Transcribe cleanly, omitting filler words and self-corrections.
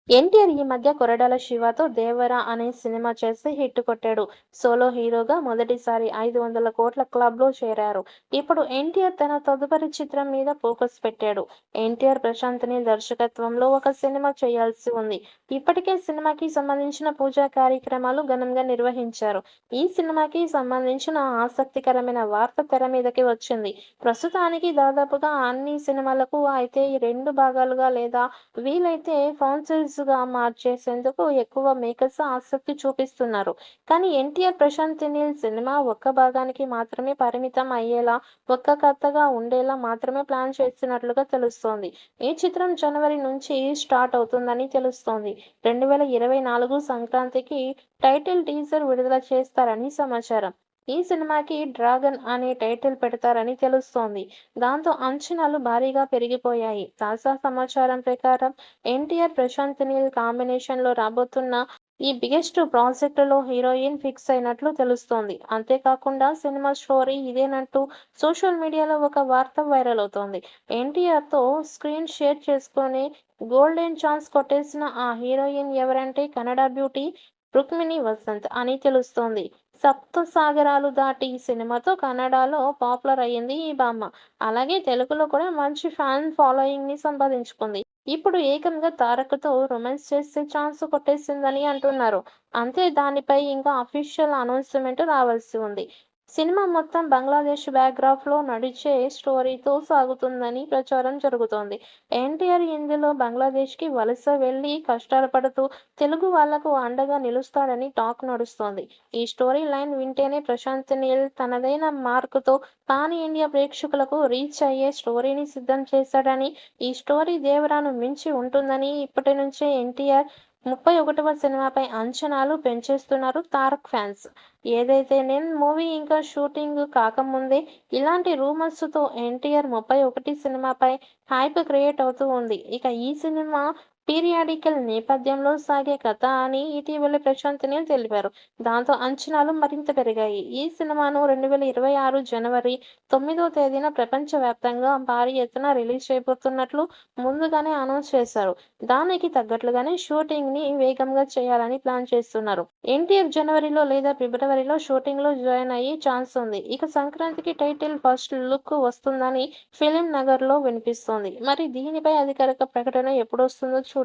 ఎన్టీఆర్ ఈ మధ్య కొరటాల శివతో 'దేవర' అనే సినిమా చేసి హిట్ కొట్టాడు. సోలో హీరోగా మొదటిసారి 500 కోట్ల క్లబ్‌లో చేరారు. ఇప్పుడు ఎన్టీఆర్ తన తదుపరి చిత్రం మీద ఫోకస్ పెట్టాడు. ఎన్టీఆర్ ప్రశాంత్ నీల్ దర్శకత్వంలో ఒక సినిమా చేయాల్సి ఉంది. ఇప్పటికే సినిమాకి సంబంధించిన పూజా కార్యక్రమాలు ఘనంగా నిర్వహించారు. ఈ సినిమాకి సంబంధించిన ఆసక్తికరమైన వార్త తెర మీదకి వచ్చింది. ప్రస్తుతానికి దాదాపుగా అన్ని సినిమాలకు అయితే 2 భాగాలుగా లేదా వీలైతే ఫ్రాంచైజ్‌గా మార్చేసేందుకు ఎక్కువ మేకర్స్ ఆసక్తి చూపిస్తున్నారు. కానీ ఎన్టీఆర్, ప్రశాంత్ నీల్ సినిమా ఒక్క భాగానికి మాత్రమే పరిమితం అయ్యేలా, ఒక్క కథగా ఉండేలా మాత్రమే ప్లాన్ చేస్తున్నట్లుగా తెలుస్తోంది. ఈ చిత్రం జనవరి నుంచి స్టార్ట్ అవుతుందని తెలుస్తోంది. 2024 సంక్రాంతికి టైటిల్ టీజర్ విడుదల చేస్తారని సమాచారం. ఈ సినిమాకి 'డ్రాగన్' అనే టైటిల్ పెడతారని తెలుస్తోంది. దాంతో అంచనాలు భారీగా పెరిగిపోయాయి. తాజా సమాచారం ప్రకారం ఎన్టీఆర్, ప్రశాంత్ నీల్ కాంబినేషన్‌లో రాబోతున్న ఈ బిగ్గెస్ట్ ప్రాజెక్ట్‌లో హీరోయిన్ ఫిక్స్ అయినట్లు తెలుస్తోంది. అంతేకాకుండా సినిమా స్టోరీ ఇదేనంటూ సోషల్ మీడియాలో ఒక వార్త వైరల్ అవుతోంది. ఎన్టీఆర్‌తో స్క్రీన్ షేర్ చేసుకుని గోల్డెన్ ఛాన్స్ కొట్టేసిన ఆ హీరోయిన్ ఎవరంటే కన్నడ బ్యూటీ రుక్మిణి వసంత్ అని తెలుస్తోంది. 'సప్తసాగరాలు దాటి' సినిమాతో కన్నడలో పాపులర్ అయ్యింది ఈ భామ. అలాగే తెలుగులో కూడా మంచి ఫ్యాన్ ఫాలోయింగ్‌ని సంపాదించుకుంది. ఇప్పుడు ఏకంగా తారక్‌తో రొమాన్స్ చేసే ఛాన్స్ కొట్టేసిందని అంటున్నారు. అంతే దానిపై ఇంకా అఫీషియల్ అనౌన్స్‌మెంట్ రావాల్సి ఉంది. సినిమా మొత్తం బంగ్లాదేశ్ బ్యాక్‌డ్రాప్‌లో నడిచే స్టోరీతో సాగుతుందని ప్రచారం జరుగుతోంది. ఎన్టీఆర్ ఇందులో బంగ్లాదేశ్‌కి వలస వెళ్లి కష్టాలు పడుతూ తెలుగు వాళ్లకు అండగా నిలుస్తాడని టాక్ నడుస్తోంది. ఈ స్టోరీ లైన్ వింటేనే ప్రశాంత్ నీల్ తనదైన మార్కుతో పాన్ ఇండియా ప్రేక్షకులకు రీచ్ అయ్యే స్టోరీని సిద్ధం చేశాడని, ఈ స్టోరీ 'దేవరా'ను మించి ఉంటుందని ఇప్పటి నుంచే ఎన్టీఆర్ 31వ సినిమాపై అంచనాలు పెంచేస్తున్నారు తారక్ ఫ్యాన్స్. ఏదైతేనేం మూవీ ఇంకా షూటింగ్ కాకముందే ఇలాంటి రూమర్స్‌తో ఎన్టీఆర్ 31 సినిమాపై హైప్ క్రియేట్ అవుతూ ఉంది. ఇక ఈ సినిమా పీరియాడికల్ నేపథ్యంలో సాగే కథ అని ఇటీవలే ప్రశాంత్ నీల్ తెలిపారు. దాంతో అంచనాలు మరింత పెరిగాయి. ఈ సినిమాను 2026 జనవరి 9వ తేదీన ప్రపంచవ్యాప్తంగా భారీ ఎత్తున రిలీజ్ చేయబోతున్నట్లు ముందుగానే అనౌన్స్ చేశారు. దానికి తగ్గట్లుగానే షూటింగ్‌ని వేగంగా చేయాలని ప్లాన్ చేస్తున్నారు. ఎన్టీఆర్ జనవరిలో లేదా ఫిబ్రవరిలో షూటింగ్‌లో జాయిన్ అయ్యే ఛాన్స్ ఉంది. ఇక సంక్రాంతికి టైటిల్ ఫస్ట్ లుక్ వస్తుందని ఫిల్మ్ నగర్‌లో వినిపిస్తోంది. మరి దీనిపై అధికారిక ప్రకటన ఎప్పుడొస్తుందో చూడాలి.